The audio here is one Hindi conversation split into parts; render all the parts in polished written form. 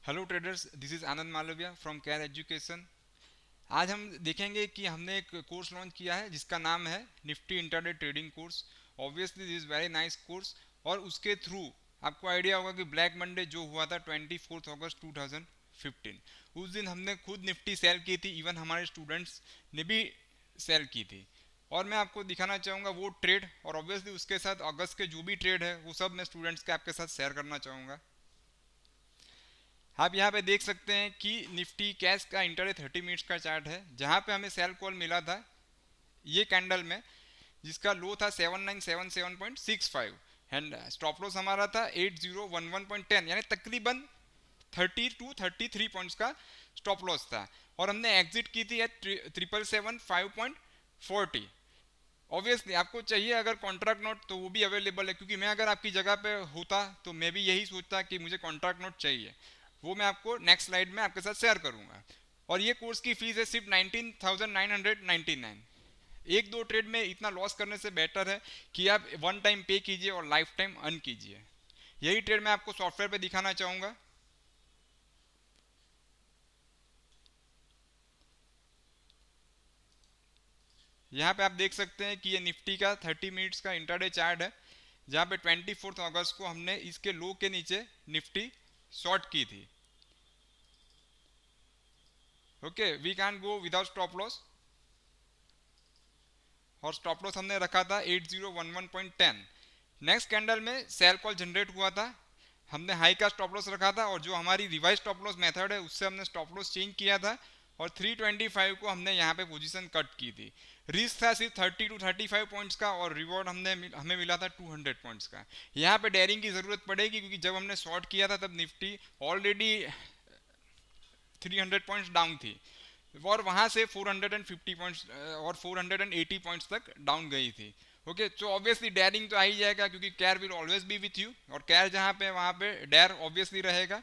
Hello traders, this is Anand Malviya from Care Education. आज हम देखेंगे कि हमने एक कोर्स लॉन्च किया है जिसका नाम है Nifty intraday trading course. Obviously this is very nice course. और उसके थ्रू आपको आइडिया होगा कि ब्लैक मंडे जो हुआ था 24 अगस्त 2015, उस दिन हमने खुद निफ्टी सेल की थी। इवन हमारे स्टूडेंट्स ने भी सेल की थी। और मैं आपको दिखाना चाहूँगा वो ट्रेड, और ऑब्वियसली उसके साथ अगस्त के जो भी ट्रेड है वो सब मैं स्टूडेंट्स के आपके साथ शेयर करना चाहूँगा। आप यहाँ पे देख सकते हैं कि निफ्टी कैश का इंटरडे 30 मिनट्स का चार्ट है, जहाँ पे हमें सेल कॉल मिला था ये कैंडल में, जिसका लो था 7977.65 एंड स्टॉप लॉस हमारा था 8011.10, यानी तकरीबन 30 to 33 पॉइंट्स का स्टॉप लॉस था। और हमने एग्जिट की थी एट 7775.40। ऑब्वियसली आपको चाहिए अगर कॉन्ट्रैक्ट नोट तो वो भी अवेलेबल है, क्योंकि मैं अगर आपकी जगह पे होता तो मैं भी यही सोचता कि मुझे कॉन्ट्रैक्ट नोट चाहिए। वो मैं आपको नेक्स्ट स्लाइड में आपके साथ शेयर करूंगा। और ये कोर्स की फीस है सिर्फ 19,999। एक दो ट्रेड में इतना लॉस करने से बेटर है कि आप वन टाइम पे कीजिए और लाइफ टाइम अर्न कीजिए। यही ट्रेड मैं आपको सॉफ्टवेयर पे दिखाना चाहूँगा। यहाँ पे आप देख सकते हैं कि ये निफ्टी का 30 मिनट्स का इंटरडे चार्ट है, जहाँ पे 24 अगस्त को हमने इसके लो के नीचे निफ्टी शॉर्ट की थी। Okay, we can go without stop loss. और स्टॉप लॉस हमने रखा था 8011.10। नेक्स्ट कैंडल में सेल कॉल जनरेट हुआ था, हमने हाई का स्टॉप लॉस रखा था, और जो हमारी रिवाइज स्टॉप लॉस मेथड है उससे हमने स्टॉप लॉस चेंज किया था। और 325 को हमने यहाँ पे पोजीशन कट की थी। रिस्क था सिर्फ 30 to 35 पॉइंट्स का, और रिवॉर्ड हमें मिला था 200 पॉइंट्स का। यहाँ पे डेयरिंग की ज़रूरत पड़ेगी, क्योंकि जब हमने शॉर्ट किया था तब निफ्टी ऑलरेडी 300 पॉइंट्स डाउन थी, और वहाँ से 450 पॉइंट्स और 480 पॉइंट्स तक डाउन गई थी। ओके, तो ऑब्वियसली डेयरिंग तो आ ही जाएगा, क्योंकि care will always be with you, और केयर जहाँ पे वहाँ पे डेयर ऑब्वियसली रहेगा।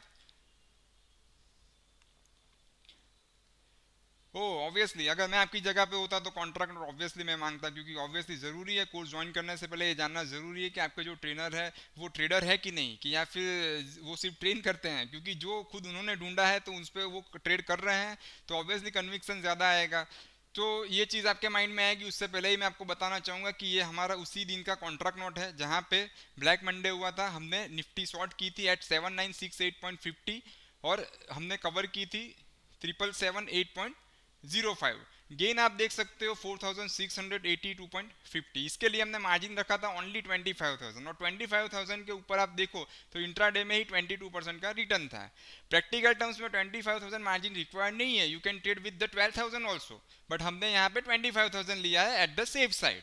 ओ ऑब्वियसली अगर मैं आपकी जगह पे होता तो कॉन्ट्रैक्ट ऑब्वियसली मैं मांगता, क्योंकि ऑब्वियसली ज़रूरी है कोर्स ज्वाइन करने से पहले ये जानना ज़रूरी है कि आपका जो ट्रेनर है वो ट्रेडर है कि नहीं, कि या फिर वो सिर्फ ट्रेन करते हैं। क्योंकि जो खुद उन्होंने ढूंढा है तो उस पर वो ट्रेड कर रहे हैं, तो ऑब्वियसली कन्विक्शन ज़्यादा आएगा। तो ये चीज़ आपके माइंड में आएगी। उससे पहले ही मैं आपको बताना चाहूँगा कि ये हमारा उसी दिन का कॉन्ट्रैक्ट नोट है, जहाँ पे ब्लैक मंडे हुआ था। हमने निफ्टी शॉर्ट की थी एट 7968.50, और हमने कवर की थी 7778.05। गेन आप देख सकते हो 4682.50। इसके लिए हमने मार्जिन रखा था ओनली 25,000, और 25,000 के ऊपर आप देखो तो इंट्राडे में ही 22% का रिटर्न था। प्रैक्टिकल टर्म्स में 25,000 मार्जिन रिक्वायर्ड नहीं है, you can trade with the 12,000 also, but हमने यहाँ पे 25,000 लिया है at the safe side.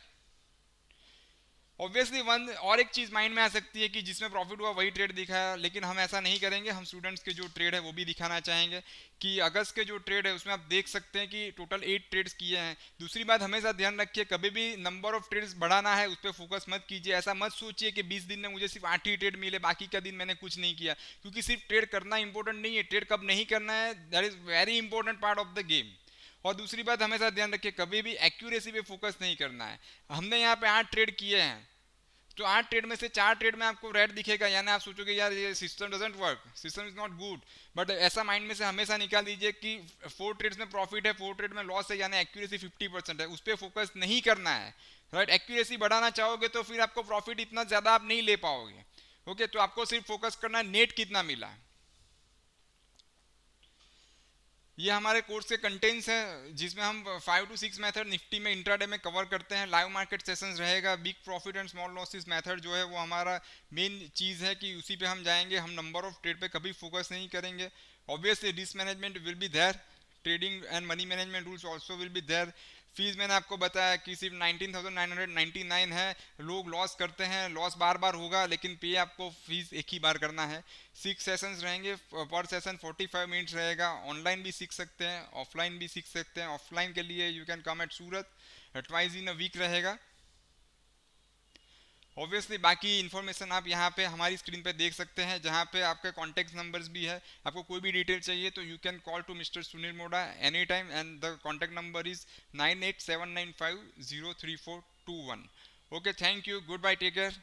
Obviously one और एक चीज़ माइंड में आ सकती है कि जिसमें प्रॉफिट हुआ वही ट्रेड दिखाया, लेकिन हम ऐसा नहीं करेंगे। हम स्टूडेंट्स के जो ट्रेड है वो भी दिखाना चाहेंगे। कि अगस्त के जो ट्रेड है उसमें आप देख सकते हैं कि टोटल 8 ट्रेड्स किए हैं। दूसरी बात हमेशा ध्यान रखिए, कभी भी नंबर ऑफ ट्रेड्स बढ़ाना है उस पर फोकस मत कीजिए। ऐसा मत सोचिए कि 20 दिन में मुझे सिर्फ 8 ही ट्रेड मिले, बाकी का दिन मैंने कुछ नहीं किया। क्योंकि सिर्फ ट्रेड करना इंपॉर्टेंट नहीं है, ट्रेड कब नहीं करना है that is very important part of the game. और दूसरी बात हमेशा ध्यान रखिए, कभी भी एक्यूरेसी पे फोकस नहीं करना है। हमने यहाँ पे 8 ट्रेड किए हैं, तो 8 ट्रेड में से 4 ट्रेड में आपको रेड दिखेगा, यानी आप सोचोगे यार ये system doesn't work, system is not good. But ऐसा माइंड में से हमेशा निकाल दीजिए कि 4 ट्रेड्स में प्रॉफिट है, 4 ट्रेड में लॉस है, यानी एक्यूरेसी 50% है। उस पर फोकस नहीं करना है, राइट। एक्यूरेसी बढ़ाना चाहोगे तो फिर आपको प्रॉफिट इतना ज़्यादा आप नहीं ले पाओगे। ओके, तो आपको सिर्फ फोकस करना है नेट कितना मिला। ये हमारे कोर्स के कंटेंट्स है, जिसमें हम 5 to 6 मेथड निफ्टी में इंट्राडे में कवर करते हैं। लाइव मार्केट सेशंस रहेगा। Big profit and small losses method जो है वो हमारा मेन चीज़ है, कि उसी पे हम जाएंगे। हम नंबर ऑफ ट्रेड पे कभी फोकस नहीं करेंगे। Obviously risk management will be there, trading and money management rules also will be there. Fees मैंने आपको बताया कि सिर्फ 19,999 है। लोग लॉस करते हैं, लॉस बार बार होगा, लेकिन पे आपको फीस एक ही बार करना है। 6 सेशंस रहेंगे, पर सेशन 45 मिनट्स रहेगा। ऑनलाइन भी सीख सकते हैं, ऑफलाइन भी सीख सकते हैं। ऑफलाइन के लिए you can come at Surat, twice in a week रहेगा। ऑब्वियसली बाकी इन्फॉर्मेशन आप यहाँ पे हमारी स्क्रीन पे देख सकते हैं, जहाँ पे आपके कॉन्टैक्ट नंबर्स भी है। आपको कोई भी डिटेल चाहिए तो you can call to mister Sunil Moda any time, and the contact number is 9879503421। Okay, thank you, good bye, take care.